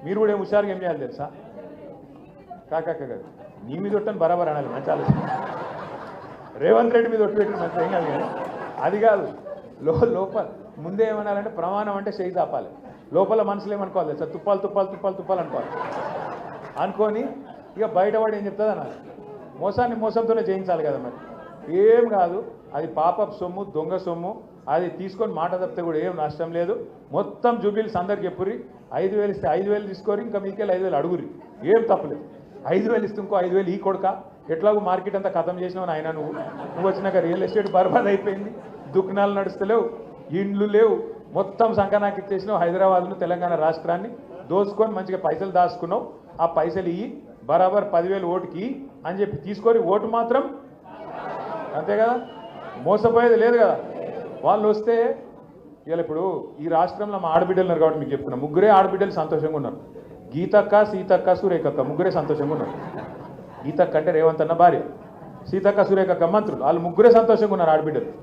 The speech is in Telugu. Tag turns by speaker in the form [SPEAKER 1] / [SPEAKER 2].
[SPEAKER 1] మీరు కూడా ఏం హుషారుగా ఏం చేయాలి తెలుసా? కాక నీ మీద ఒట్టని బరాబర్ అనాలి, మంచి ఆలోచన. రేవంత్ రెడ్డి మీద ఒట్టు పెట్టి మంచి ఏం కాదు, కానీ అది కాదు. లోపల ముందే ఏమనాలంటే ప్రమాణం అంటే చేయి తాపాలి. లోపల మనసులో ఏమనుకోవాలి తెలుసా? తుప్పాలు తుప్పాలు తుప్పాలు తుప్పాలు అనుకోవాలి. అనుకొని ఇక బయటపడి ఏం చెప్తుంది అన్నారు, మోసాన్ని మోసంతోనే చేయించాలి కదా. మరి ఏం కాదు, అది పాపపు సొమ్ము, దొంగ సొమ్ము. అది తీసుకొని మాట తప్పితే కూడా ఏం నష్టం లేదు. మొత్తం జూబిలీస్ అందరికి చెప్పుర్రి, 5,000 ఇస్తే 5,000 తీసుకోరి, ఇంకా మీకెళ్ళి 5,000 అడుగురి, ఏం తప్పలేదు. 5,000 ఇస్తే ఇంకో 5,000 ఈ కొడుక, ఎట్లాగో మార్కెట్ అంతా ఖతం చేసినావు ఆయన. నువ్వు వచ్చినాక రియల్ ఎస్టేట్ బర్బాద్ అయిపోయింది, దుకాణాలు నడుస్తలేవు, ఇండ్లు లేవు, మొత్తం సంకనాకి ఇచ్చేసినావు. హైదరాబాద్ను తెలంగాణ రాష్ట్రాన్ని దోచుకొని మంచిగా పైసలు దాచుకున్నావు. ఆ పైసలు ఇయ్యి, బరాబర్ 10,000 ఓటుకి అని చెప్పి తీసుకొని ఓటు మాత్రం అంతే కదా, మోసపోయేది లేదు కదా. వాళ్ళు వస్తే ఇవాళ ఇప్పుడు ఈ రాష్ట్రంలో మా ఆడబిడ్డలు ఉన్నారు కాబట్టి మీకు చెప్తున్నా, ముగ్గురే ఆడబిడ్డలు సంతోషంగా ఉన్నారు. గీతక్క, సీతక్క, సురేఖక్క ముగ్గురే సంతోషంగా ఉన్నారు. గీతక్క అంటే రేవంత్ అన్న భార్య, సీతక్క, సురేఖక్క మంత్రులు, వాళ్ళు ముగ్గురే సంతోషంగా ఉన్నారు ఆడబిడ్డలు.